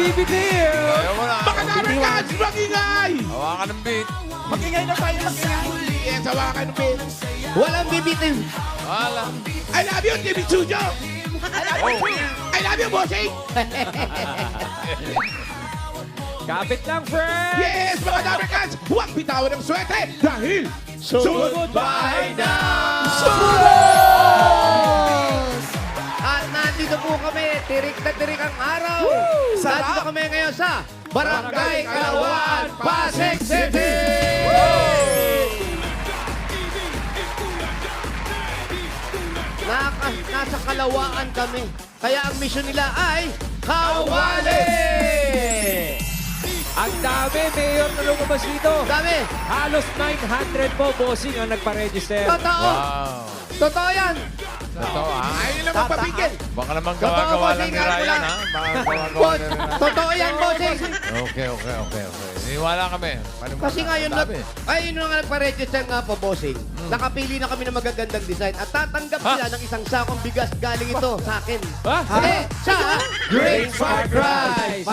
bibitiw! Ayaw mo na. Baka namin guys, mag-ingay! Hawakan ng beat. Mag-ingay na tayo, mag-ingay! Yes, hawakan ng beat. Walang bibitin. Wala. I love you, TV Studio! I love you, bossing! Kapit lang, friend! Yes, mga Damercans! Huwag bitawan ng swerte dahil sugod bahay na! At nandito po kami, tirik na tirik ang araw. Nandito kami ngayon sa Barangay Kalawaan, Pasig City! Nasa Kalawaan kami. Kaya ang mission nila ay Kawali! Ang dami, Mayor, na lumabas dito. Dami! Halos 900 po, bossing, ang nagpa-register. Totoo! Wow. Totoo yan! Totoo, ha? Ayun lang magpapigil! Baka naman Totoo, gawa-gawa lang bossing, ni ano Ryan, lang. ha? Baka gawa-gawa Boss, na rin. totoo yan, bossing! Okay. Niniwala kami. Kasi ngayon, Dami. ayun nga nagpa-register nga po, bossing. Nakapili na kami ng magagandang design at tatanggap sila ng isang sakong bigas galing ito sa akin. Ha? Sa Great Smart Prize!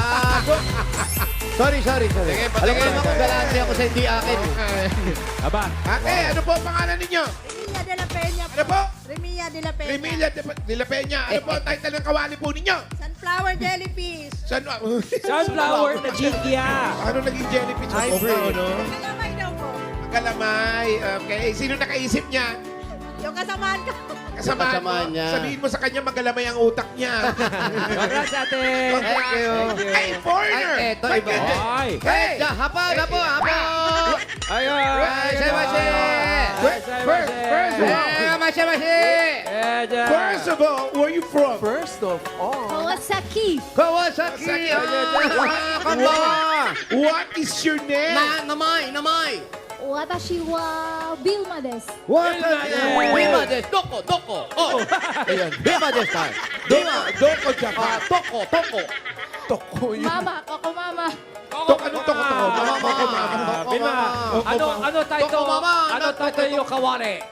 Sorry. Sige, Alam ko patingin. naman kung galante ako sa hindi akin. Aba, Okay, ano po ang pangalan ninyo? Remilla de la Peña Ano po? Remilla de la Peña. Emilia de la Peña. Ano po ang title ng kawali po ninyo? Sunflower jellyfish. sunflower na jigya. Ano naging jellyfish? Over, no? Kalamay daw po. Kalamay. Okay. Sino nakaisip niya? Yung kasamaan ko. Kasamahan Kasamahan mo. niya. Sabihin mo sa kanya magalamay ang utak niya. Congrats, ate. Thank you. Ay, foreigner! Ay, eto, My iba. goodness. Ay. Hey, hapo! Ayun. First of all, where you from? Kawasaki. Kawasaki! What is your name? Namay! Watashi wa Vilma desu. Bima des! Doko! Oh! Ayan, Bima des tayo. Doko Japan. Toko! Mama, ako mama. Anong toko? Ano title? Toko, mama. Ano title yung kawali?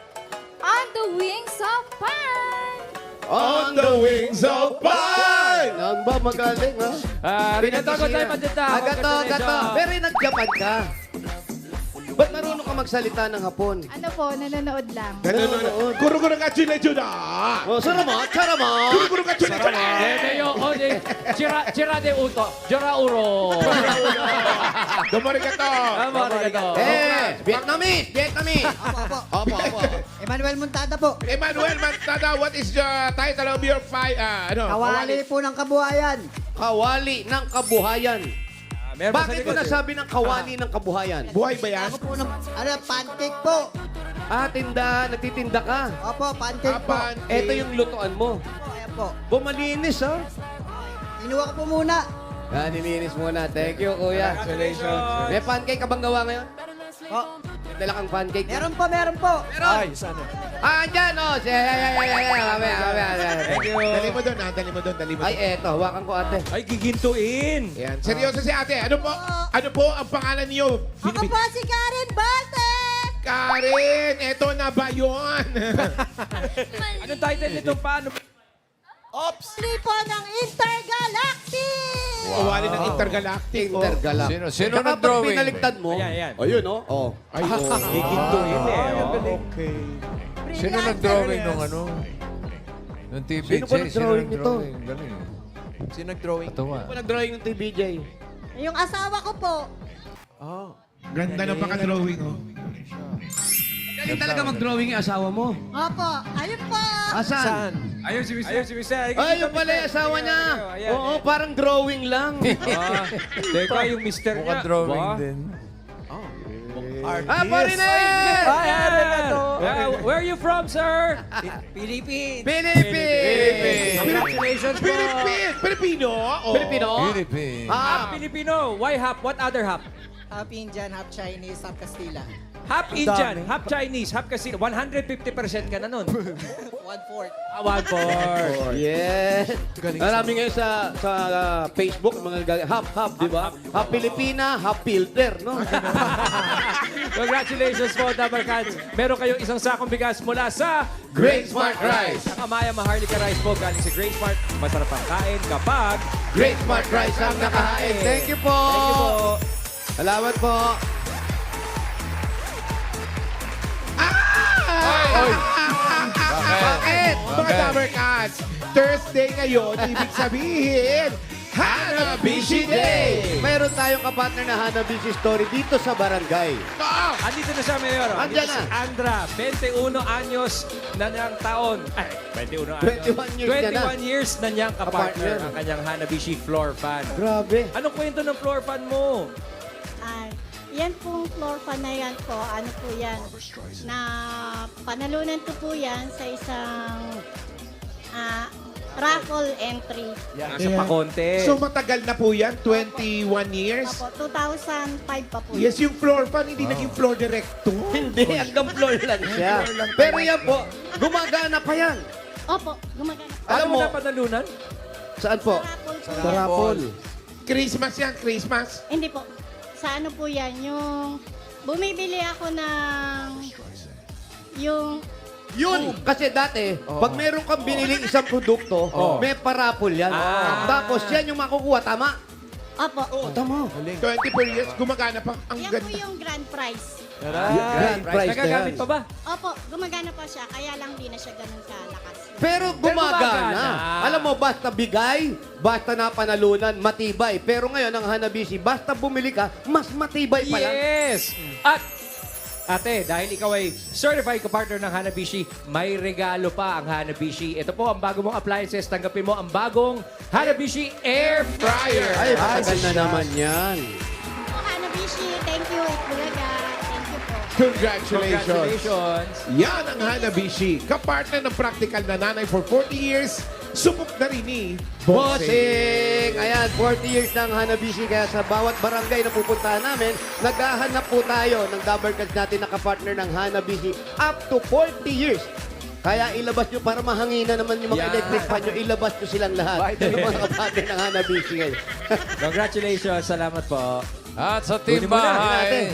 On the wings of fun. On the wings of fire! Ang ba magaling, ha? Rinatago tayo maganda. Agato. Pero nag-Japan ka. Ba't marunong ka magsalita ng Hapon? Ano po, nanonood lang. Guru-guru ka chile-chula! Oh, sarama! Guru-guru ka chile-chula! Chira de uto. Jora uro. Dumari ka to! Vietnamese! Opo. Emmanuel Montada po. Emmanuel Mantada, what is the title of your Kawali po ng kabuhayan. Kawali ng kabuhayan. Meron pa sa Bakit mo likod, nasabi ng kawali ng kabuhayan? Buhay ba yan? Ako po ng, pancake po. Nagtitinda ka. Opo, pancake po. Ito yung lutuan mo. Ayan po. Bumalinis, ha? Inuwa ko po muna. Nilinis muna. Thank you, kuya. Congratulations. May pancake ka bang gawa ngayon? Oh, Dala kang pancake. meron po. Meron. Andyan, oh. Thank you. Dali mo doon, dali mo doon. Ay, eto. Hawakan ko, ate. Ay, gigintuin. Yan. Seryoso si ate. Ano po ang pangalan niyo? Ako po si Karen Balte. Karen, eto na ba yun? Anong title nitong paano? Muli po ng Intergalactic. Kawali ng Intergalactic. Intergalactic. Sino Saka pag nag-drawing? pinaligtad mo, Ayan. ayun, oh. Oh. Ay, oh. Gigintuin eh. Okay. Sino nag-drawing nung ano? Nung TBJ? Sino ba nag-drawing nito? Galing. Sino nag-drawing? Katawa. Ano nag-drawing ng TBJ? Yung asawa ko po. Ganda ng paka-drawing, oh. Galing talaga mag-drawing yung asawa mo. Opo. Ayun po. Asan? Ayun si Mr. Ay, yung pala yung asawa niya. Ayan. Oo, parang drawing lang. Teka, yung Mr. niya. Mukhang drawing Ba? din. Foreigner! Where are you from, sir? Philippines! Congratulations po. Filipino? Oh. Filipino? Philippines. Half Filipino. Why half? What other half? Half Indian, half Chinese, half Castilla. Half Indian, half Chinese, half kasi 150% ka na nun. 1/4. One-fourth. Yes. Marami ngayon sa Facebook, mga half, di ba? Half Pilipina, half filter, no? Congratulations po, Dabarkans. Meron kayong isang sakong bigas mula sa Great Smart Rice. Ang Amaya Maharlika Rice po galing sa Great Smart. Masarap ang kain kapag Great Smart Rice ang nakahain. Thank you po. Thank you po. Salamat po. Bakit? Mga Damer Cats, Thursday ngayon, ibig sabihin, Hanabishi Day! Mayroon tayong kapartner na Hanabishi Story dito sa barangay. Andito na siya, Mayor. Andyan Andito si na. Andra, 21 anyos na niyang taon. Ay, 21 anyos. 21 years na na. 21 years na niyang kapartner Kapartner. ang kanyang Hanabishi floor fan. Grabe. Anong kwento ng floor fan mo? Yan pong floor fan na yan po, ano po yan, na panalunan ko po yan sa isang raffle entry. Nasa pakonte. So matagal na po yan, 21 years? Opo, 2005 pa po. Yes, yung floor fan, hindi naging floor director. Hindi, hanggang floor lang siya. Pero yan po, gumagana pa yan. Opo, gumagana. Alam Alam mo mo, na panalunan? saan po? Raffle po. Sa raffle. Christmas yan, Christmas. Hindi po. Sa ano po yan, yung bumibili ako ng yung Yun! Kasi dati, pag meron kang binili isang produkto, may parapol yan. Tapos yan yung makukuha, tama? opo, Tama. 24 years, gumagana pa. Ang yan po ganda. yung grand prize. Grand prize na Nagagamit yan. pa ba? Opo, gumagana pa siya, kaya lang di na siya ganun kalakas. Pero gumagana. gumagana. Alam mo, basta bigay, basta napanalunan, matibay. Pero ngayon, ang Hanabishi, basta bumili ka, mas matibay pa yan. Yes! At, ate, dahil ikaw ay certified ka-partner ng Hanabishi, may regalo pa ang Hanabishi. Ito po ang bago mong appliances. Tanggapin mo ang bagong Hanabishi Air Fryer. Ay, matagal na naman yan. Po, Hanabishi, thank you, Itbulaga. Thank you po. Congratulations. Congratulations. Yan ang Hanabishi, kapartner ng practical na nanay for 40 years. Subok na rin ni Bossing! Ayan, 40 years ng Hanabishi. Kaya sa bawat barangay na pupuntahan namin, naghahanap po tayo ng Dabarkads natin na kapartner ng Hanabishi up to 40 years. Kaya ilabas nyo para mahangina naman yung mga Yeah. electric fan nyo. Ilabas nyo silang lahat. Yung mga kapartner ng Hanabishi ngayon. Congratulations. Salamat po. At sa Team Kunin mo na, Bahay,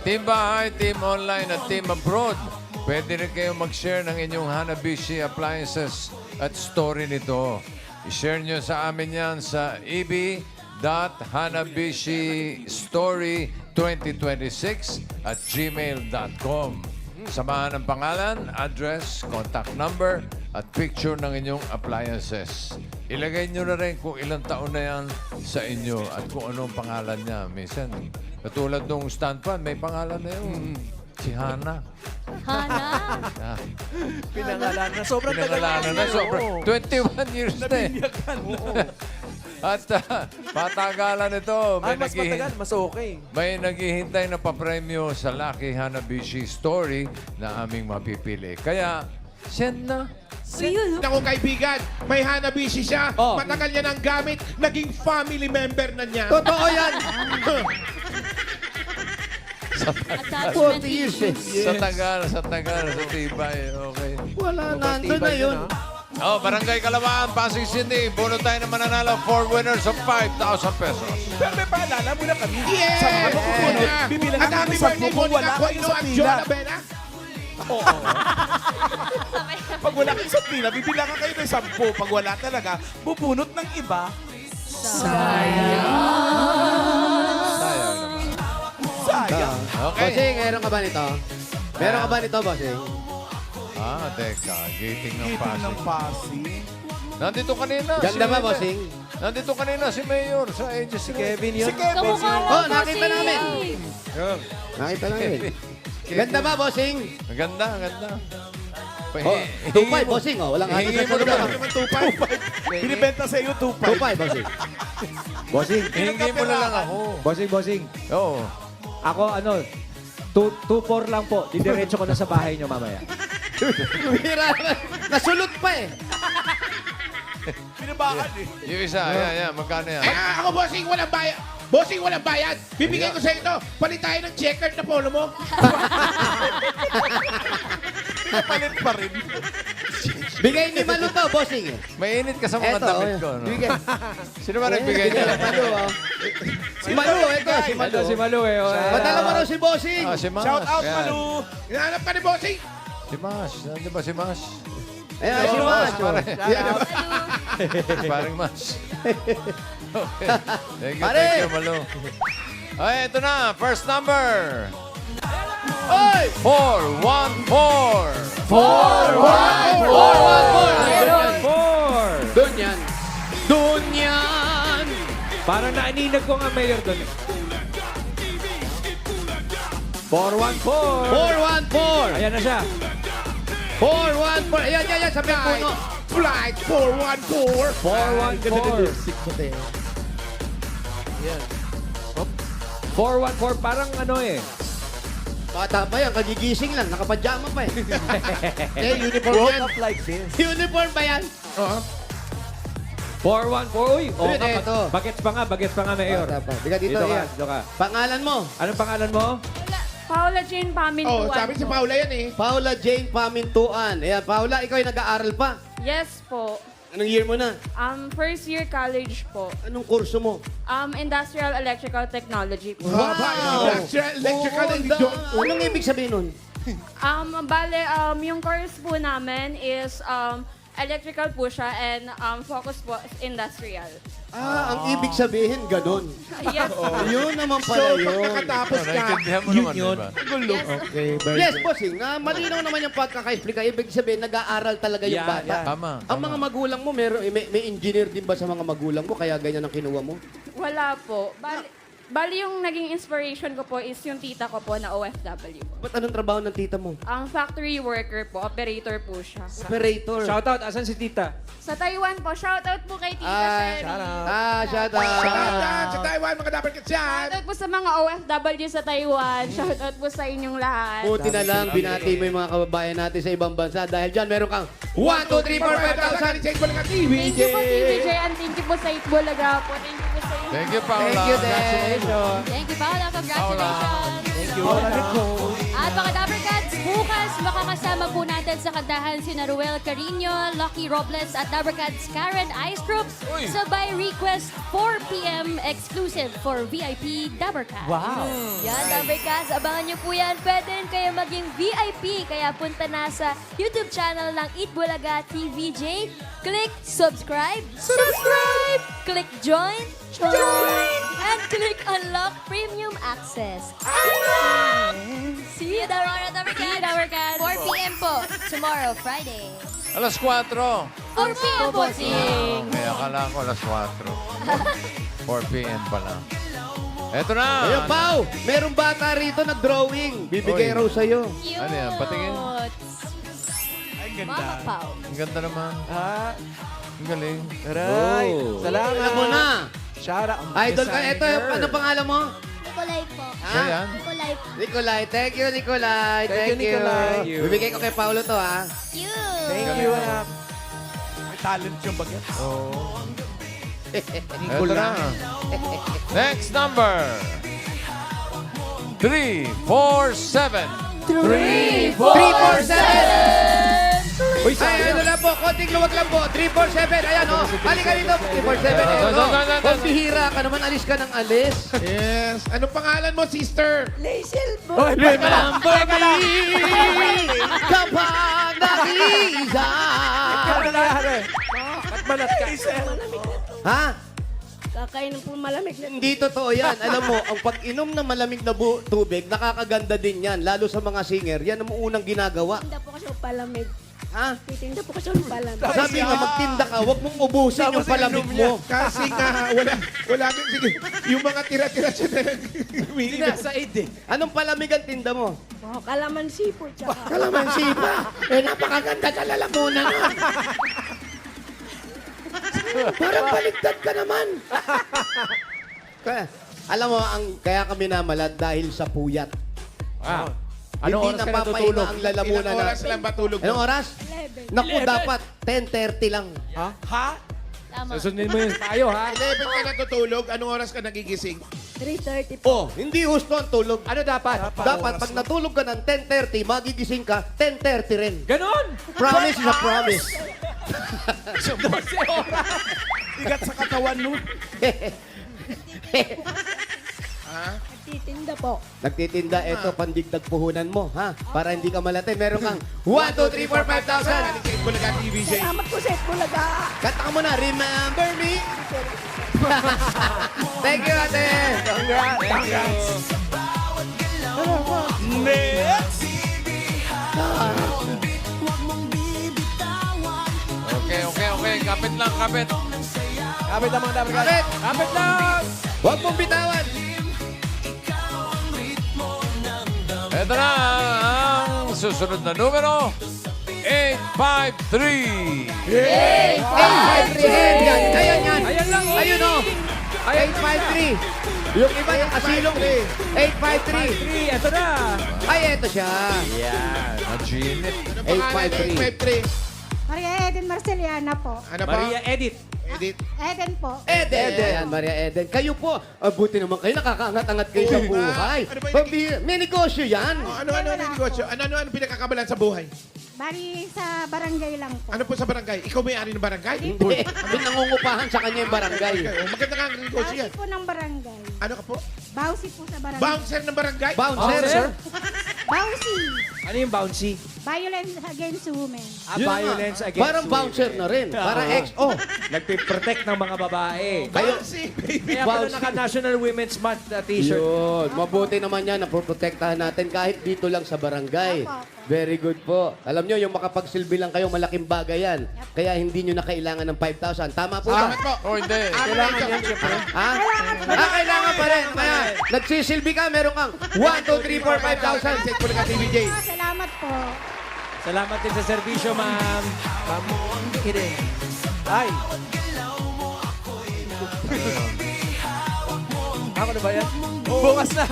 Team Bahay, Team Online at Team Abroad, pwede rin kayong mag-share ng inyong Hanabishi appliances at story nito. I-share nyo sa amin yan sa eb.hanabishi2026@gmail.com. Samahan ng pangalan, address, contact number, at picture ng inyong appliances. Ilagay nyo na rin kung ilang taon na yan sa inyo at kung anong pangalan niya. Minsan, katulad nung stand fan, may pangalan na yun. Si Hana. Hana. Ah, Pinangalan na. Sobrang tagal pinangalanan na. Sobra. 21 years na eh. At patagalan ito. Ay, mas matagal, mas okay. May naghihintay na papremyo sa Lucky Hanabishi Story na aming mapipili. Kaya, send na. Naku kaibigan, may Hanabishi siya. Oh. Matagal niya nang gamit. Naging family member na niya. Totoo yan! Attachment 40 years eh. Sa tagal, sa tibay. Okay. Wala, nandun na yun. Oh, Barangay Kalawaan, Pasig City. Bono tayo na mananalo. 4 winners of 5,000 pesos. Pero may paalala muna kami. Yes! Sa mga kukuno, bibilang At kami happy ng 10 birthday, kung wala Monica kayo Aquino sa at pila. Jola Bena. Pag wala kayo sa pila, bibilang kayo ng 10. Pag wala talaga, bubunot ng iba. Sayang naman. Sayang. Okay. Bossing, meron ka ba nito? Meron ka ba nito, Bossing? Ah, teka. Gating ng Giting ng Pasig. Pasig. Nandito kanina. Ganda ba, Mayor. Bossing? Nandito kanina si Mayor sa agency. Kevin Si Kevin. Kamukha mo, Oh, nakita bossing. namin. Nakita namin. Ganda ba, Bossing? Ang ganda, ang ganda. Oh, 2.5, Bossing. Oh, walang ano Hingi sa mo salita. naman. Naman 2.5. Binibenta sa iyo 2.5. 2.5, Bossing. Bossing. Hingi mo na lang ako. Bossing. Oo. Ako, 2-4 lang po. Didiretso ko na sa bahay niyo mamaya. Bihira naman. Nasulot pa eh. Binabakan eh. Yung isa, yan. Magkano yan? Ako, bossing, walang bayad. Bossing, walang bayad. Bibigyan ko sa ito. Palit tayo ng checkered na polo mo. Palit pa rin. Bigay ni Malu to, Bossing. Mainit ka sa mga Eto, damit ko. No? bigay. Sino ba nagbigay Bigay niya? ni Malu, oh. Si Malu, ito, si Malu. Ito si Malu eh. Padala mo raw si Bossing. Ah, si Mas. Shout out, Yan. Malu. Hinahanap ka ni bossing. Si Mas. Nandiyan ba si Mas? Ayan, si Oo, Mas. pare. Yan. Parang Mas. Thank you, Pare! thank you, Malu. Ay, ito na. First number. Oy! 414. 414. Doon yan. Doon yan. Parang naaninag ko nga mayor doon. 414. 414. Ayan na siya. 414. Ayan, yan, yan. Sa may puno. Flight 414. 414. 414, parang ano eh. Bata pa yan. Kagigising lang. Nakapajama pa eh. Uniform yan. Uniform ba yan? 414. Uy, oo Ito, nga. ito. Bagets pa nga, Mayor. Bata pa. Dika dito, Dito ka, yan. dito ka. Pangalan mo? Anong pangalan mo? Paula Jane Pamintuan. Oh, sabi si Paula yan eh. Paula Jane Pamintuan. Ayan, Paula, ikaw ay nag-aaral pa. Yes po. Anong year mo na? First year college po. Anong kurso mo? Industrial Electrical Technology po. Industrial electrical Oo, engineer. Anong ibig sabihin nun? Bale, yung course po namin is electrical po siya and focus po is industrial. Ang ibig sabihin, ganun. Yes po. Yun naman So, pala pag yun. nakatapos ka, Naintindihan mo naman, di ba? Yes. Yes, bossing. Malinaw naman yung pagkaka-explica. Ibig sabihin, nag-aaral talaga yung Yeah, bata. yeah. Tama. Ang mga magulang mo, may engineer din ba sa mga magulang mo? Kaya ganyan ang kinuha mo? Wala po. Bali yung naging inspiration ko po is yung tita ko po na OFW. Ba't anong trabaho ng tita mo? Ang factory worker po, operator po siya. Operator. Shoutout, asan si Tita? Sa Taiwan po, shoutout po kay Tita Sherry. Shout out. Shoutout sa Taiwan, mga dapat ka dyan. Shoutout po sa mga OFW sa Taiwan. Shoutout po sa inyong lahat. Buti na lang, binati mo yung mga kababayan natin sa ibang bansa. Dahil dyan, meron kang 1, 2, 3, 4, 5,000. Sa Bulaga TV. Thank you po, TVJ, and thank you po sa Itbulaga po. Thank you po sa inyo. Thank you, Paula. Thank you, Dad. Thank you, Paula. Congratulations. Thank you. At mga Dabber Cats, bukas makakasama po natin sa kantahan si Ruel Carino, Lucky Robles at Dabber Cats Karen Ice-Group sa by request 4 p.m. exclusive for VIP Dabber Cats. Wow. Yan, Dabber Cats, abangan niyo po yan. Pwede rin kayo maging VIP, kaya punta na sa YouTube channel ng Eat Bulaga TVJ. Click subscribe, subscribe! Click join, join! And click unlock premium access. See you, Dabber Cats! 4 p.m. po, tomorrow, Friday. Alas 4. 4 p.m. po, Sing! Kaya akala ko alas 4. 4 p.m. pala. Eto na. Ayun, Pao! Merong bata rito na drawing. Bibigay Oy. raw sa'yo. Cute! Ano yan? Patingin. Mama Pao. Ang ganda naman. Ang galing. Aray. Alam mo na. Idol ka. Ito, ano pangalan mo? Nicolay po. Siya yan? Nicolay po. Nicolay. Thank you, Nicolay. Thank you. Thank you. Bibigay ko kay Paolo to, ha? Cute! Thank you. Eto na. Next number. 347. 347! Uy, Ay, ano lang po, konting luwag lang po. 347, ayan o. Halika dito, 347. Ayan o. Kung bihira ka naman, alis ka ng alis. Yes. Anong pangalan mo, sister? Kapag nag-iisa. Ba't malat ka? Ha? Kakainin po malamig na. Hindi totoo yan. Alam mo, ang pag-inom ng malamig na tubig, nakakaganda din yan. Lalo sa mga singer. Yan ang unang ginagawa. Tinda po kasi ng palamig. Ha? Titinda po kasi ng palamig. Sabi nga, magtinda ka, huwag mong ubusin yung palamig mo. Kasi nga, wala din. Sige, yung mga tira-tira siya na umiinom. Anong palamig ang tinda mo? Oh, kalamansi po, tsaka. Kalamansi pa. Eh, napakaganda sa lalamunan nun. Parang baligtad ka naman. Alam mo, kaya kami namalat dahil sa puyat. Ah. Anong Hindi oras ka napapahinga natutulog? ang lalamunan Ilang oras natin. lang ba tulog mo? Anong oras? 11. Naku, dapat 10:30 lang. Tama. Susundin mo yung tayo, ha? 11 ka natutulog, anong oras ka nagigising? 3:30 po. Oh, hindi husto ang tulog. Ano dapat? Dapat pag natulog ka ng 10:30, magigising ka 10:30 rin. Ganon! Promise is a promise. Igat sa katawan mo. Nagtitinda po. Nagtitinda, eto, pandigdag puhunan mo, ha? Para hindi ka malate. Meron kang 1, 2, 3, 4, 5,000. Sa Itbulaga TVJ. Salamat po sa Bulaga. Kanta ka muna, Remember Me. Thank you, ate. Congrats. Next. Okay. Kapit lang, kapit. Kapit ang mga dapat. Kapit. Kapit lang! Huwag mong bitawan. Ito na ang susunod na numero. 853. 853. Yan. Ayan yan. Ayan lang, oh. Ayun, oh. 853. Yung iba yung asilong 853. Ito na! Ay, eto siya. Maginit. 853. Maria Eden Marceliana po. Ano pa? Maria Edith. Edit. Eden po. Eden. Ayan, Maria Eden. Kayo po, buti naman kayo, nakakaangat-angat kayo sa buhay. Ano ba May negosyo yan. Ano ang negosyo? Ano pinakakabalan sa buhay? Bali sa barangay lang po. Ano po sa barangay? Ikaw may-ari ng barangay? Hindi. May nangungupahan sa kanya yung barangay. Maganda nga ang negosyo yan. Bawsi po ng barangay. Ano ka po? Bawsi po sa barangay. Bouncer ng barangay? Bouncer, sir. Bawsi. Ano yung bouncy? Violence against women. Yun na. Violence against Parang women. bouncer na rin. Para Oo. XO. Nagpiprotect ng mga babae. Bouncy, baby. Kaya pala Bouncy. naka-National Women's Month t-shirt. Yun. Mabuti naman yan. Naproprotektahan natin kahit dito lang sa barangay. Opo. Very good po. Alam nyo, yung makapagsilbi lang kayo, malaking bagay yan. Kaya hindi nyo na kailangan ng 5,000. Tama po ba? Salamat po. Oh, hindi. Kailangan yan, siyempre. Ha? Kailangan pa rin. Kaya, nagsisilbi ka, meron kang 1, 2, 3, 4, 5,000. Sa Itbulaga TVJ. Salamat po. Salamat din sa serbisyo, ma'am. Ma'am, kidding. Ay. Ako na ba yan? Bukas na,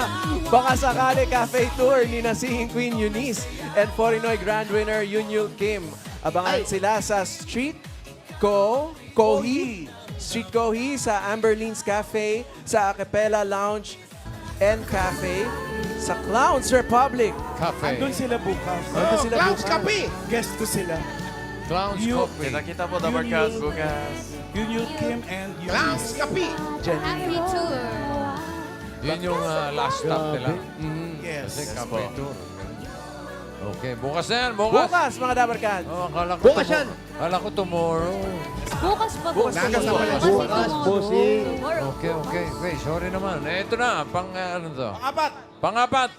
baka sakali cafe tour ni Nasihing Queen Eunice and Porinoy Grand Winner Yunyul Kim. Abangan sila sa Street Kohi sa Amberlines Cafe, sa Acapella Lounge and Cafe, sa Clowns Republic. Cafe. Doon sila bukas. Nandun sila Clowns bukas. Cafe. Guest ko sila. Clowns Coffee. Kita po the Barcas bukas. Yunyul Kim and Clowns Cafe. Happy tour. Yun yung last stop nila. Yes. Kasi cafe tour. Okay, bukas na yan. Bukas. Bukas, mga Dabarkan. Oh, akala ko Bukas yan. Akala ko tomorrow. Bukas pa po. Nagas na pala. Bukas, bossing. Okay. Sorry naman. Ito na. Ano to? Apat. Pang-apat.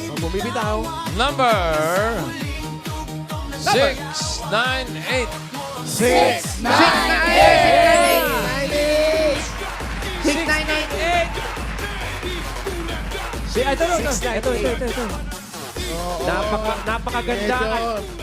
Huwag bumibitaw. Number 698. 698. Ito. Napakaganda.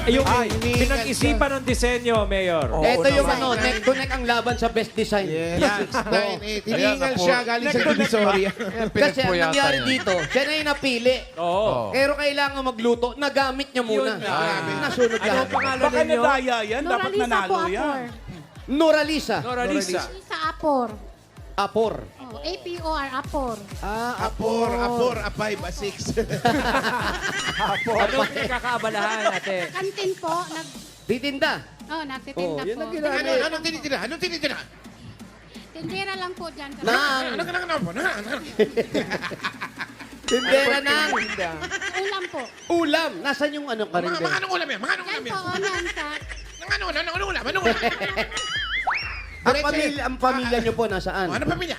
Yung pinag-isipan ng disenyo, Mayor. Ito yung neck to neck ang laban sa best design. Yes. 698. Hiningal siya galing sa Divisoria. Kasi ang nangyari dito, siya na yung napili. Oo. Pero kailangan magluto, nagamit niya muna. Yun nga. Nasunod Ano lahat. ang pangalan Baka ninyo? nadaya yan. Dapat nanalo yan. Noralisa. Noralisa. Sa Apor. Apor. Oh, APOR, Apor. Apor, a 5, a 6. Ano pinagkakaabalahan, ate? Kantin po. Titinda. Nagtitinda Yun po. ang ginamit. Anong tinitira? Anong tinitira? Tindera lang po dyan. Nang. Ano? Tindera ng Ulam po. ulam. Nasaan yung ano ka rin? Mga anong ulam yan? Mga anong Yan ulam po, yan? yan sa... Anong ulam? Anong ulam? Ang pamilya niyo po nasaan? Ano pamilya?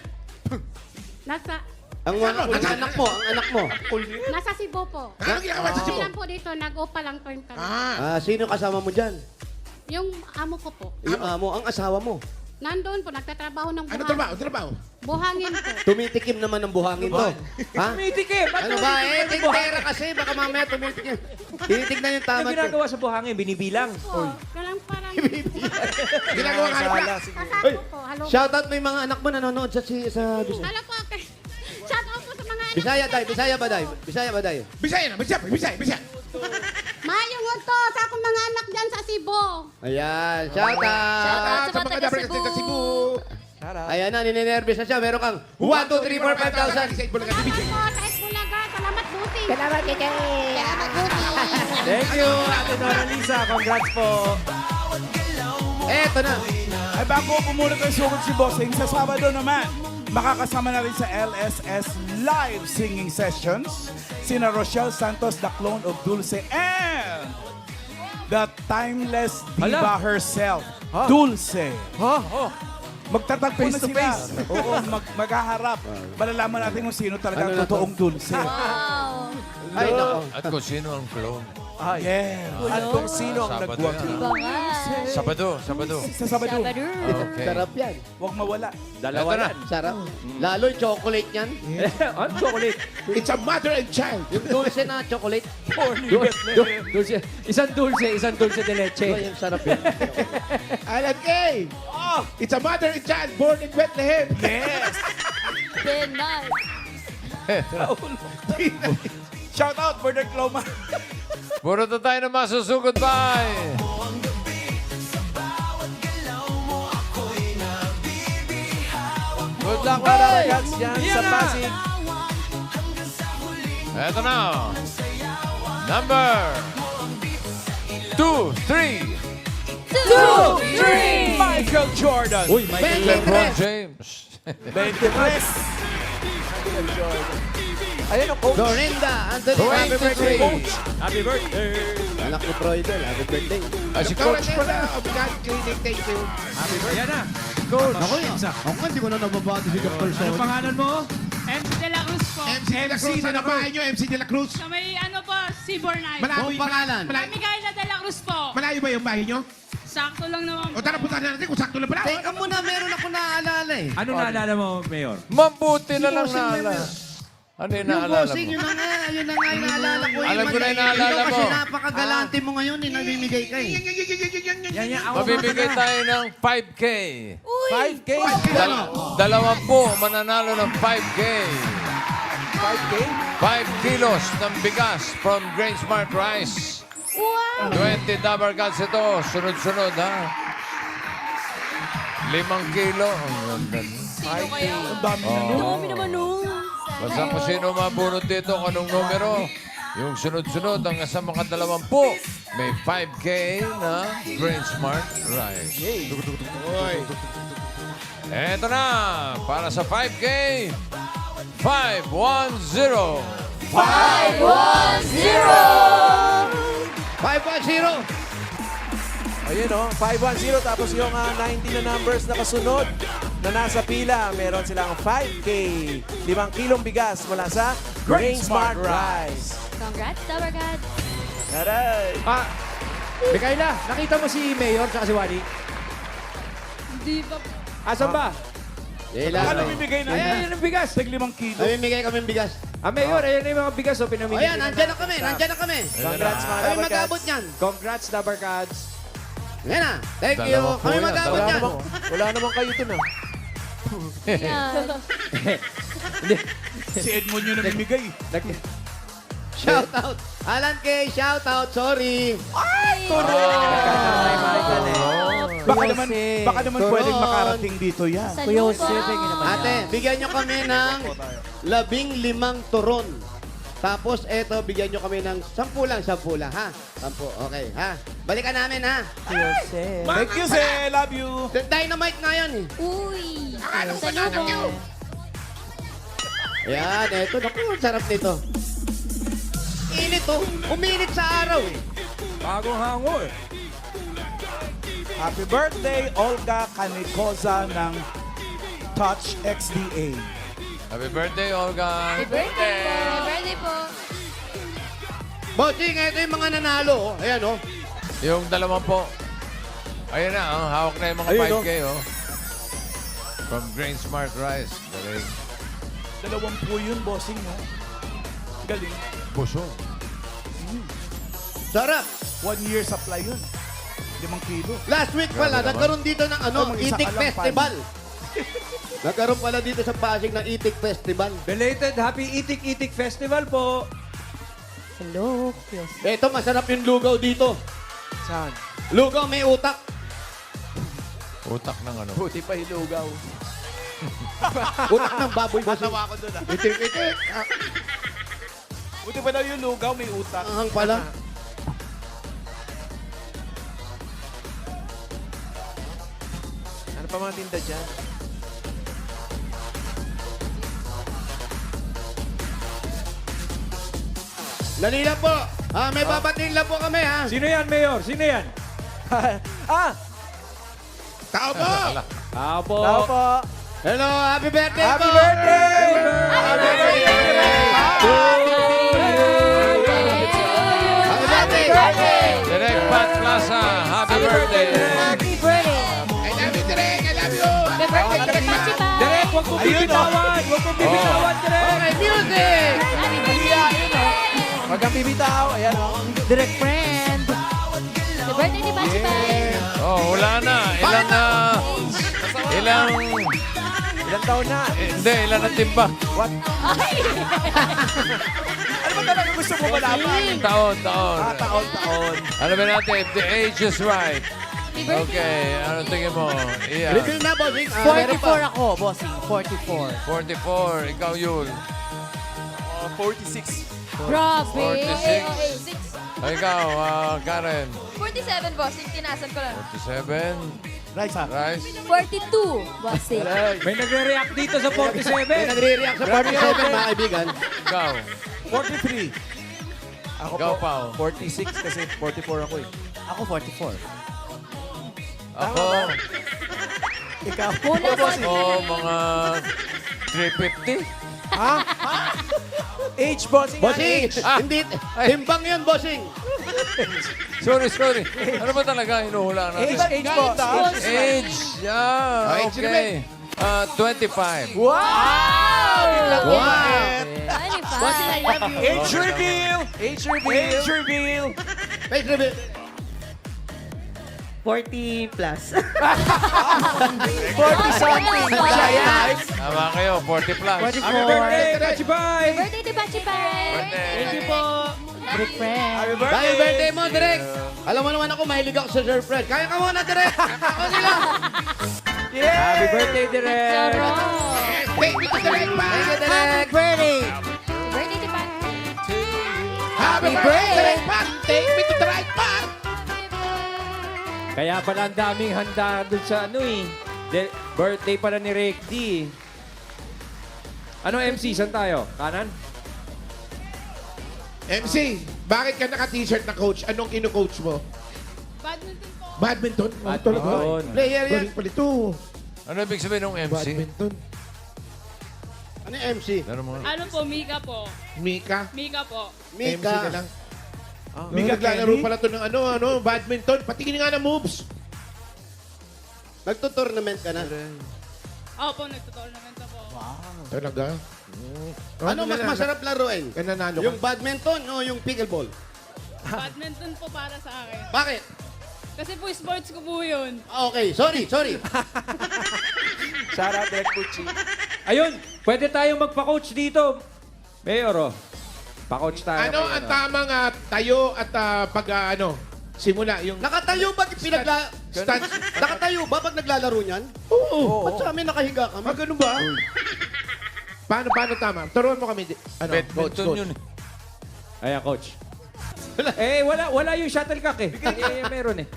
Nasa... Ang anak mo. Nasa Cebu po. Anong ginagawa sa Cebu? Kailan po dito, nag-upa lang po yung kami. Sino kasama mo dyan? Yung amo ko po. Yung amo, ang asawa mo. Nandun po, nagtatrabaho ng Ano buhangin. trabaho? Buhangin po. Tumitikim naman ng buhangin to. Ha? Tumitikip. Ano ba tindera kasi, baka mamaya tumitikim. Tinitignan yung Ano tama. ginagawa sa buhangin? Binibilang. Po. Parang Ginagawa nga halap lang. kasako po. Halo. Shoutout mo yung mga anak mo nanonood sa Bisaya. Halo po. Shout out po sa mga anak. Bisaya ba, day? Bisaya na, Bisaya. Mayong to sa akong mga anak dyan sa Cebu. Ayan, shoutout. Shoutout sa mga taga Cebu. Ayan na, ninenervous na siya. Meron kang 1, 2, 3, 4, 5,000. Sa Itbulaga Salamat TVJ. po sa Esbulaga. Salamat, Busi. Salamat, Kike. Salamat, Busi. Thank you, Ate Nora Lisa. Congrats po. Eto na. Ay bago pumunod ang sugod si Bossing, sa Sabado naman, makakasama na rin sa LSS Live Singing Sessions sina Rochelle Santos, the clone of Dulce, and the timeless diva herself, Dulce. Magtatagpo na Face to sila. face. Oo, maghaharap. Malalaman natin kung sino talaga Ano ang na to? totoong Dulce. Wow. Ay, nako. At kung sino ang clone. Ay. Yeah. At kung sino ang Sabado nagwagi. yan. Iba nga. Sabado. Sa Sabado. Sabado. Okay. Sarap yan. Huwag mawala. Dalawa Eto na. yan. Sarap. Lalo yung chocolate yan. Ano chocolate? It's a mother and child. Yung dulce na chocolate. Dulce. Isang dulce de leche. Ito yung sarap yan. Alan K. It's a mother and child born in Bethlehem. Yes. Then nice. Shout out, Brother Cloma. Puro na tayo na masusugod. Bye! Good luck, mga Ragats, dyan sa Pasig. Eto na. Number 2, 3. 2, 3. Michael Jordan. Uy, Michael. LeBron James. 23. Ayan o, coach. Dorinda, Anthony, happy birthday. 23. Happy birthday. Anak ni Broidel, happy birthday. Ay, si Dr. Coach pala. Anela of God Clinic, thank you. Ayan na. Ako yan. Ako nga, hindi ko na nababati si Dr. Son. Pangalan mo? MC De La Cruz po. MC De La Cruz, ano ba inyo? MC De La Cruz. Sa may ano po, Seaboard Night. Malayo, pangalan? Micaela De La Cruz po. malayo ba yung bahay nyo? Sakto lang naman O po. tara, punta natin kung sakto na pala. Teka muna, meron ako naaalala eh. Ano naalala mo, Mayor? Mabuti na lang Bossing naalala. Ano yung Yung naalala bossing, mo? yun na nga yung naalala ko. Alam ko na yung naalala Ikaw kasi mo. napakagalante mo ngayon, namimigay ka eh. Yan, Mabibigay tayo ng 5K. 5K. 20 mananalo ng 5K. 5K? 5 kilos ng bigas from Grain Smart Rice. Wow. 20 Dabar Cats ito. Sunod-sunod, ha? 5 kilo. Ang ganda. Sino kaya? Ang dami na Oo. nun. Dami naman nun. Basta kung sino mabunod dito, kung anong numero, yung sunod-sunod hanggang sa mga 20, may 5K na Grain Smart Rice. Eto na, para sa 5K, 510. 510. Ayun o, 510. Tapos yung 19 na numbers na kasunod na nasa pila, meron silang 5K. 5 kilong bigas mula sa Grain Smart Rice. Congrats, Dabarkad. Aray! Micaela, nakita mo si Mayor at si Wally? Di ba? Asan ba? Ano bibigay na? Ayan ang bigas. Tag 5 kilo. Namimigay kami ng bigas. Mayor, ayan na yung mga bigas. O, pinamigay. Ayan, nandyan na kami, nandyan na kami. Congrats mga Kami Dabarkads. mag-abot niyan. Congrats, Dabarkads. Yan na. Thank you. Dalawa po Kami yan, mag-abot Wala niyan. wala namang kayo ito na. Yan. Si Edmond yun namimigay. Shout out. Alan K, shout out. Sorry. Kay Michael eh. Baka naman Turon. pwedeng makarating dito yan. Saludo. Ate, bigyan nyo kami ng 15 turon. Tapos, eto, bigyan nyo kami ng 10 lang, ha? 10, okay, ha? Balikan namin, ha? Thank you, Sir. Love you. Dynamite nga yan, eh. Uy. Saludo. Ayan, eto. Naku, ang sarap nito. Init, oh. Uminit sa araw, eh. Bagong hango eh. Happy birthday, Olga Canicosa ng Touch XDA. Happy birthday, Olga. Happy birthday po. Happy birthday po. Bossing, eto yung mga nanalo, oh. Ayan, oh. Yung 20. Ayun na, oh, hawak na yung mga Ayun, 5K, oh. From Grain Smart Rice. Galing. 20 yun, bossing, no? Galing. Busog. Sarap. 1 year supply yun. 5 kilo. Last week pala, Grabe naman. nagkaroon dito ng mag-isa Itik ka lang, Festival. Nagkaroon pala dito sa Pasig ng Itik Festival. Belated Happy Itik-Itik Festival po. Hello. Ito, masarap yung lugaw dito. Saan? Lugaw may utak. Utak ng ano. Buti pa hilugaw. Utak ng baboy. Matawa ko doon, ah. Itik-itik. Buti pa daw yung lugaw, may utak. Ahang pala. pa mga tinda dyan. Dali lang po. May babatiin lang po kami, ha? Sino yan, Mayor? Sino yan? Ah! Tao po! Tao po. Tao po! Hello, happy birthday Happy po! birthday! Happy birthday! Happy birthday! Direct Pat Plaza, happy birthday. Happy birthday! I love you, Direk! I love you! Happy birthday, Direk! Direk, huwag kong bibitawan. Huwag kong bibitawan, Direk. Okay, music! Huwag kang bibitaw. Ayan, oh. Direct friend! Happy birthday ni Bachi Bay! Oh, wala na. Ilang taon na? Hindi, ilan na timba. What? Ano ba talaga gusto mo malaman? Taon. Taon. Ano ba natin? If the age is right. Okay, ano tingin mo? Iya. Reveal na, bossing. Meron pa. 44 ako, bossing. 44. 44. Ikaw, Yul. 46. Grabe! 46. Ikaw, Karen. 47, bossing. Tinasan ko lang. 47. Rice, ha? Rice. 42, bossing. May nagre-react dito sa May 47. nagre-react sa 47, mga kaibigan. Ikaw. 43. Ako Ikaw, po, Pao. 46 kasi 44 ako eh. Ako 44. Ako. Ikaw. Muna, bossing. Mga 350. Ha? Age, bossing. Bossing, Age. hindi, timbang yun, bossing. Sorry. Ano ba talaga hinuhula Age, natin? age, boss. Age. Yeah, Age okay. 25. Wow! Wow! 25. Age reveal! Age reveal! Age reveal! Face reveal. 40 plus. 40-something! Siya yan! Tama kayo, 40 plus. Happy birthday, Bachi Bay. Birthday ni Bachi Bay! Thank you po. Good friend. Happy Dahil birthday mo, Direk. Alam mo naman ako, mahilig ako sa surprise. Kaya ka muna, Direk. Ako nila. Happy birthday, Direk. Sarap! Thank you, Direk! Thank you, Direk. Birthday. Birthday ni Bachi. Happy birthday, Direk! Pat! Take me to the right part! Kaya pala ang daming handa dun sa birthday pala ni Rick D. Ano MC? Saan tayo? Kanan? MC, bakit ka naka-t-shirt na coach? Anong ino-coach mo? Badminton po. Badminton? Badminton. Player yan. Galing pala ito. Ano ibig sabihin ng MC? Badminton. Ano yung MC? Ano mo? Ano po, Mika po. Mika. Mika po. MC Mika. na lang. Mika, naglalaro pala ito ng badminton. Patingin nga ng moves. Nagtutournament ka na. Opo, nagtutournament po. Talaga? Ano mas masarap laruin? Nanalo Yung ka. badminton o yung pickleball? Badminton po para sa akin. Bakit? Kasi po, sports ko po yun. Okay, sorry. Shout out, Direk Pucci. Ayun, pwede tayong magpa-coach dito. Mayor, pa-coach tayo. Ano ang tamang tayo at simula? Yung Nakatayo ba stance. Nakatayo ba pag naglalaro niyan? Oo. Ba't sa amin nakahiga kami? Ganun ba? Paano tama? Turuan mo kami. Badminton yun. Ayan, coach. Wala yung shuttlecock eh. Meron eh.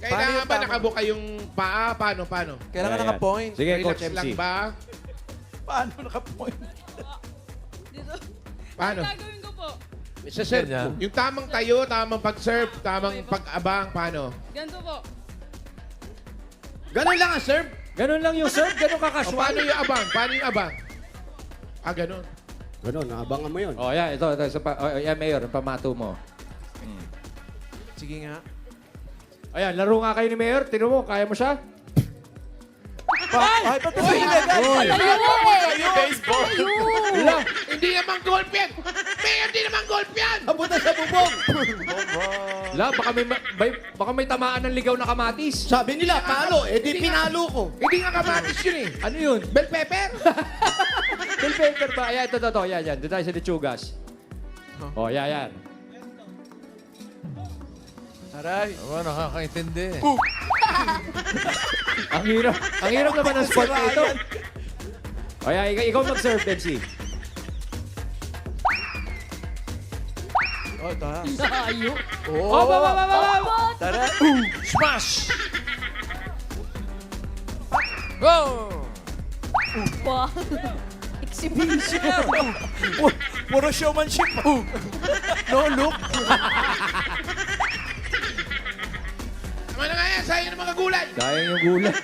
Kailangan ba nakabuka yung paa? Paano? Kailangan Ayan. naka-point. Sige, Relax Coach lang MC. ba? Paano naka-point? Dito. Paano? Ano gagawin ko po? Sa serve Ganyan. ko. Yung tamang tayo, tamang pag-serve, tamang pag-abang, paano? Ganito po. Ganun lang ang serve. Ganun lang yung serve, ganun O, ka-casual. paano yung abang? Paano yung abang? Ganun. Ganun, naabangan mo yun. Yan, ito. Yan, Mayor, ang pamato mo. Sige nga. Ayan, laro nga kayo ni Mayor. Tino mo, kaya mo siya? Ay, ba't ito illegal? Baseball. Wala. Hindi naman golf yan. Hindi naman golf yan. Abutan sa bubong. Baka may tamaan ng ligaw na kamatis. Sabi nila, palo. Eh di pinalo ko. Hindi nga kamatis yun eh. Ano yun? Bell pepper. Bell pepper ba? Ayan, ito. Yan. Doon tayo sa lechugas. Yan. Aray. Nakakaintindi. Ang hirap naman ng sport na ito. Ikaw mag-serve, MC. Oh, ito ha. Layo! Oh, Ba. Tara. Smash! Go! Exhibition. Puro showmanship. No look. Tama na nga yan, sayang ng mga gulay. Sayang yung gulay.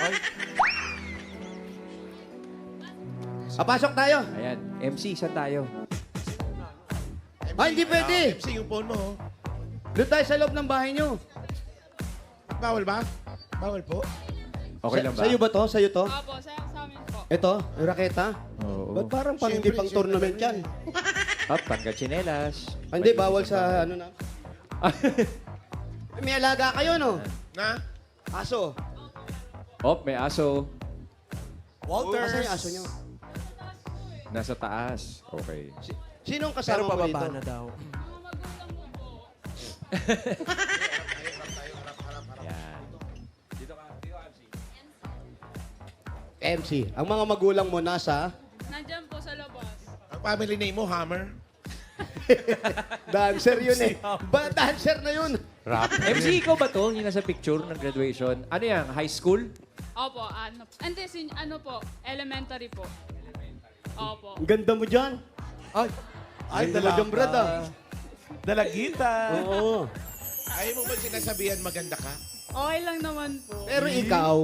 Papasok tayo. Ayan, MC, saan tayo? Ay, hindi pwede. MC, yung phone mo. oh. Doon tayo sa loob ng bahay nyo. Bawal ba? Bawal po. Okay lang ba? Sa'yo ba to? Sa'yo to? Opo, sa amin po. Ito, yung raketa? Oo. Ba't parang pang hindi pang tournament yan? Up, tanggal tsinelas. Ah, hindi, bawal sa ano na. May alaga kayo, no? Na? Aso. Op, may aso. Asan yung aso nyo? Nasa taas. Okay. Sinong Pero kasama mo pababa dito? na daw. Ayan. MC. Ang mga magulang mo nasa Nandyan po sa labas. Ang family name mo, Hammer. dancer yun eh. Ba, dancer na yun. Rap. MC, ikaw ba to? Yung nasa picture ng graduation. Ano yan? High school? Opo, ano. Hindi, ano po, elementary po. Opo. Ang ganda mo dyan. Ay, Ganda mo dyan, Brad, ah. Dalagita. Oo. Ayaw mo ba sinasabihan maganda ka? Okay lang naman po. Pero ikaw,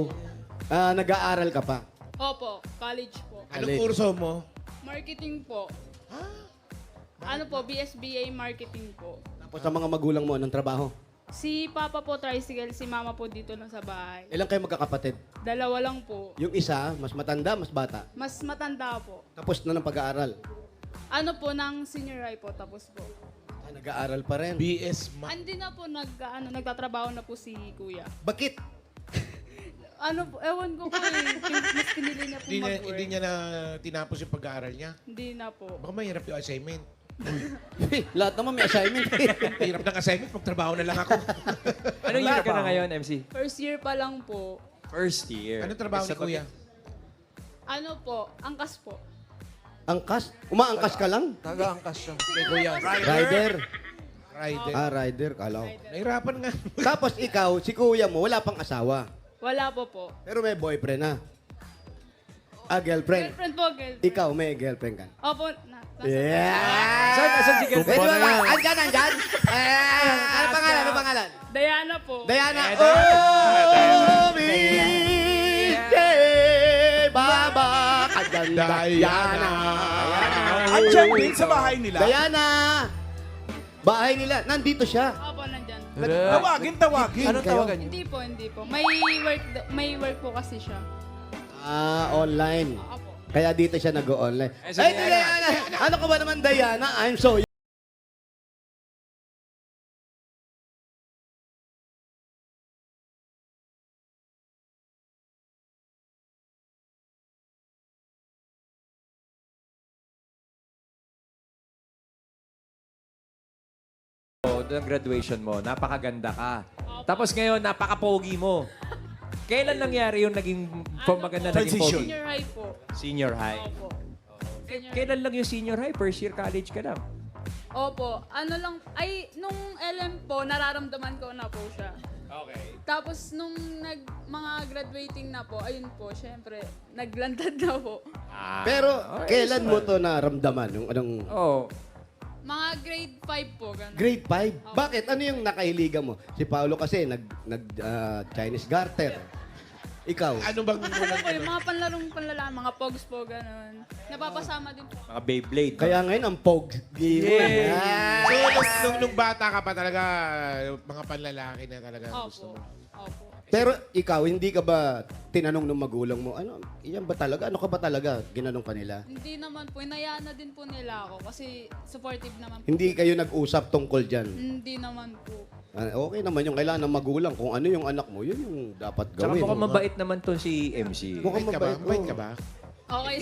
nag-aaral ka pa. Opo, college po. Anong kurso mo? Marketing po. Ano po, BSBA marketing po. Tapos sa mga magulang mo, anong trabaho? Si Papa po tricycle, si Mama po dito lang sa bahay. Ilang kayo magkakapatid? Dalawa lang po. Yung isa, mas matanda, mas bata. Mas matanda po. Tapos na ng pag-aaral. Ano po, ng senior high po, tapos po. Nag-aaral pa rin. BS Hindi na po, nagtatrabaho na po si Kuya. Bakit? Ano po, ewan ko po eh. Mas pinili niya po mag-work. Hindi niya na tinapos yung pag-aaral niya. Hindi na po. Baka mahirap yung assignment. Lahat naman may assignment. Hirap ng assignment, magtrabaho na lang ako. Anong year ka na ngayon, MC? First year pa lang po. First year. Anong trabaho ni Kuya? Ano po, angkas po. Angkas? Umaangkas ka lang? Taga-angkas siya. Kay Kuya. Rider. Rider. Rider. Kala ko. Nahirapan nga. Tapos ikaw, si kuya mo, wala pang asawa. Wala po po. Pero may boyfriend na. Girlfriend. Girlfriend po, girlfriend. Ikaw, may girlfriend ka. Opo, nasa Yeah! Saan si girlfriend? Pwede ba? Andyan, andyan. Ano pangalan? Ano pangalan? Diana po. Diana. Oh, Miche, Baba. Andyan, Diana. Andiyan din sa bahay nila. Diana. Bahay nila. Nandito siya. Opo, nandyan. Tawagin. Anong tawagan niyo? Hindi po. May work po kasi siya. Online. Opo. Kaya dito siya nag-online. Eh, so Ay, Diana. Diana! Ano ka ba naman, Diana? I'm so... ng graduation mo, napakaganda ka. Tapos ngayon, napaka-pogi mo. Kailan nangyari yung naging maganda naging Transition. pogi? Senior high po. Senior high. Opo. Senior Kailan lang yung senior high? First year college ka lang. Opo. Ano lang, nung LM po, nararamdaman ko na po siya. Okay. Tapos nung mga graduating na po, ayun po, syempre, naglantad na po. Pero, kailan mo to naramdaman? Yung anong... Oh, Mga grade 5 po, gano'n. Grade 5? Bakit? Ano yung nakahiligan mo? Si Paolo kasi Chinese garter. Ikaw? Ano bang Ano po, yung mga panlarong panlalaan, mga pogs po, gano'n. Napapasama din po. mga Beyblade. Kaya ngayon ang pogi mo. Ah. So, nung bata ka pa talaga, mga panlalaki na talaga gusto Opo. mo? Opo. Pero ikaw, hindi ka ba tinanong ng magulang mo, ano, iyan ba talaga? Ano ka ba talaga? Ginanong ka nila? Hindi naman po, inayaan na din po nila ako kasi supportive naman po. Hindi kayo nag-usap tungkol dyan? Hindi naman po. Okay naman yung kailangan ng magulang. Kung ano yung anak mo, yun yung dapat Tsaka gawin. mukhang mabait naman to si MC. Mukhang Mabait ka ba? mabait. Mabait ka ba? Okay.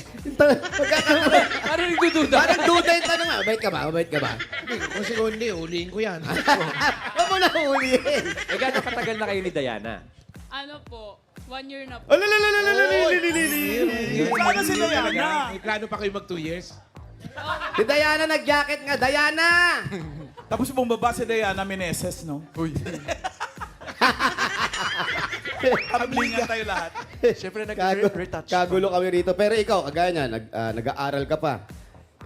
Parang nagdududa. Parang duda yung tanong nga. Mabait ka ba? Mabait ka ba? Kung siguro hindi, uliin ko yan. Huwag mo na huliin. Eh, gano'ng katagal na kayo ni Diana? Ano po, 1 year na po. Sana si Diana. May plano pa kayo mag 2 years? Si Diana nag-jacket nga. Diana! Tapos bumaba si Diana Meneses, no? Kablingan tayo lahat. Siyempre, Kagulo, kagulo kami rito. Pero ikaw, kagaya niya, nag-aaral ka pa.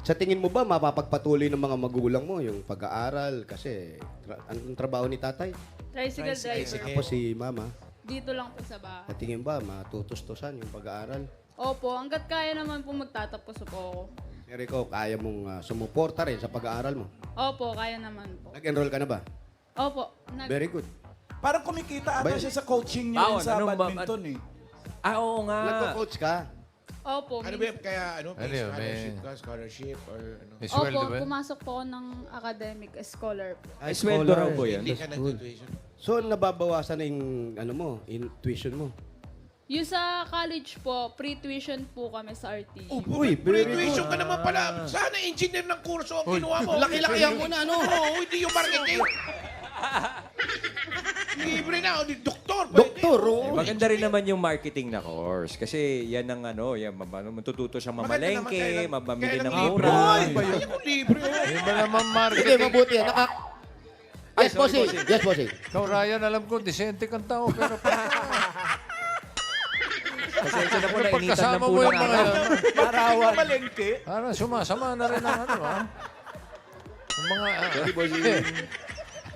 Sa tingin mo ba, mapapagpatuloy ng mga magulang mo yung pag-aaral? Kasi, anong trabaho ni tatay? Tricycle driver. Tapos si mama, Dito lang po sa bahay. sa tingin ba, matutustusan yung pag-aaral? Opo, hanggat kaya naman po magtatapos po ako. Pero ikaw, kaya mong sumuporta rin sa pag-aaral mo? Opo, kaya naman po. Nag-enroll ka na ba? Opo. Very good. Parang kumikita ata Ba- siya sa coaching niya Baon, sa anong ba- badminton eh. Oo nga. Nagko-coach ka? Opo. Ano ba yun? Kaya ano? Ano yun, Scholarship may- ka? Scholarship or ano? May Opo, sweldo ba? pumasok po ako ng academic scholar po. Ay, sweldo raw po yan. Hindi ka nag-tuition. So, nababawasan na yung, tuition mo? Yung sa college po, pre-tuition po kami sa RT. Uy, very Pre-tuition good. ka naman pala. Sana engineer ng kurso ang ginawa mo. Laki-laki yan muna, ano? Oo, hindi yung marketing. Libre na, o, doktor. Doktor, oo. Maganda rin naman yung marketing na course. Kasi yan ang yan, matututo siyang mamalengke, mamamili ng mura. Ay, ako libre. Hindi ba naman Hindi, marketing? mabuti yan. Yes, sorry, bossing. bossing. Yes, bossing. Ikaw, Ryan, alam ko, disente kang tao, pero Pasensya na po, nainitan pagkasama lang po mo yung ng mga araw. yan, Parawan. Malengke. parang sumasama na rin ang ano, ha? Yung mga...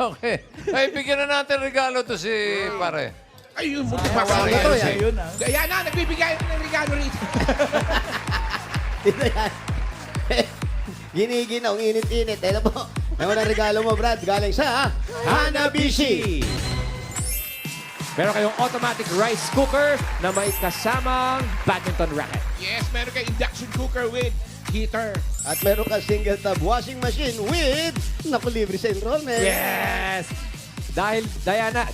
Okay. Ay, bigyan na natin regalo to si pare. Ay, yung buti pa Wow, sa ito yan. yan. Ayun ah. Kaya na, nagbibigay ng regalo rito. Dito yan. Giniginaw, ang init-init. Ito po. Ano ang regalo mo, Brad? Galing sa Hanabishi. Meron kayong automatic rice cooker na may kasamang badminton racket. Yes, meron ka induction cooker with heater. At meron ka single tab washing machine with libre sa enrollment. Yes! Dahil Diana,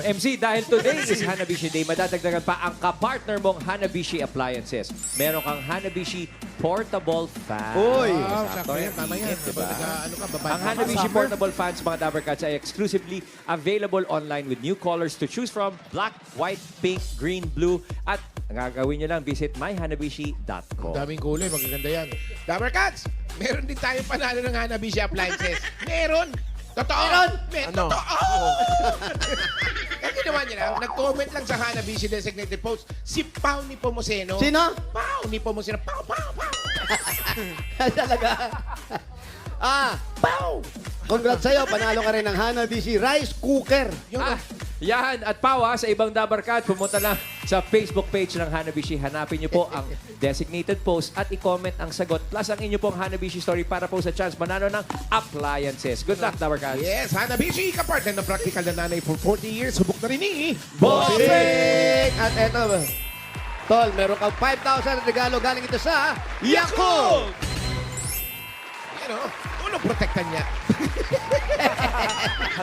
MC, dahil today is Hanabishi Day, madadagdagan pa ang kapartner mong Hanabishi Appliances. Meron kang Hanabishi Portable Fan. Uy! Sakto yan, tama yan. Diba? Ano ka, babae Ang Hanabishi Portable Fans, mga Dabber Cats, ay exclusively available online with new colors to choose from: black, white, pink, green, blue. At ang gagawin nyo lang, visit myhanabishi.com. Daming kulay, magaganda yan. Dabber Cats, meron din tayong panalo ng Hanabishi Appliances. Meron! Totoo! Meron! Ano? Totoo! Kasi naman yun lang, nag-comment lang sa Hanabishi designated post, si Pao ni Pomoseno. Sino? Pao ni Pomoseno. Pao, Pao, Pao! Talaga. Pow! Congrats sa'yo. Panalo ka rin ng Hanabishi Rice Cooker. Yan. At Pawa, sa ibang Dabber Cat, pumunta lang sa Facebook page ng Hanabishi. Hanapin niyo po ang designated post at i-comment ang sagot plus ang inyo pong Hanabishi story para po sa chance manalo ng appliances. Good luck, Dabber Cats. Yes, Hanabishi, kapartner ng practical na nanay for 40 years. Subok na rin ni Bossing! At eto, Tol, meron kang 5,000 regalo galing ito sa Yakult! Yan o, tulong protektan niya.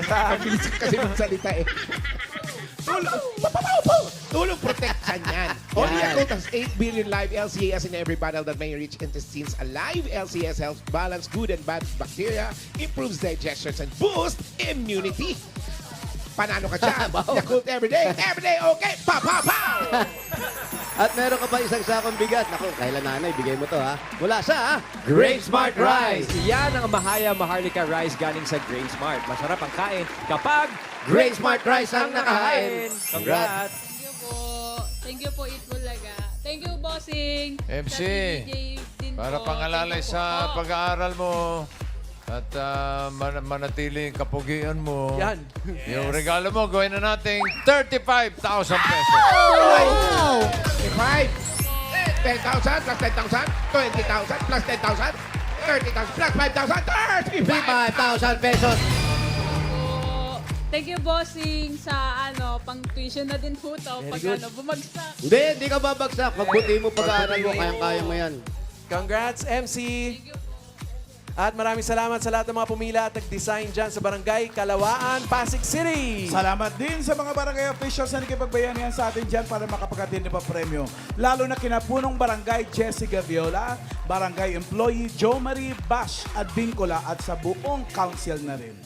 Kabilis kasi magsalita eh. Tulong protektan yan. Only Yakult has 8 billion live LCAS in every bottle that may reach intestines alive. LCAS helps balance good and bad bacteria, improves digestion, and boost immunity. Panalo ka dyan. Yakult everyday. Everyday okay. Pa, pa, pa! At meron ka pa isang sakong bigat. Naku, kailan nanay, bigay mo to ha. Mula sa Grain Smart Rice. Yan ang Mahaya Maharlika Rice galing sa Grain Smart. Masarap ang kain kapag Grain Smart Rice ang nakahain. Congrats! Thank you po. Thank you po, Eat Bulaga. Thank you, Bossing. MC, Sa TVJ din para po. pangalalay Thank you sa po. pag-aaral mo at manatiling kapugian mo. Yan. Yung regalo mo, gawin na nating 35,000 pesos. 5, 10,000 plus 10,000, 20,000 plus 10,000, 30,000 plus 5,000, 35,000. 5,000 pesos. Po. Thank you, Bossing, sa pang-tuition na din po to. Pag bumagsak. Hindi ka babagsak. Magbuti mo pag-aaral mo. Kayang-kaya mo yan. Congrats, MC! At maraming salamat sa lahat ng mga pumila at nag-design dyan sa Barangay Kalawaan, Pasig City! Salamat din sa mga barangay officials na nakipagbayanihan sa atin dyan para makapagkatindi pa premyo. Lalo na kinapunong Barangay Jessica Viola, Barangay Employee Joe Marie Bash at Bincola at sa buong council na rin.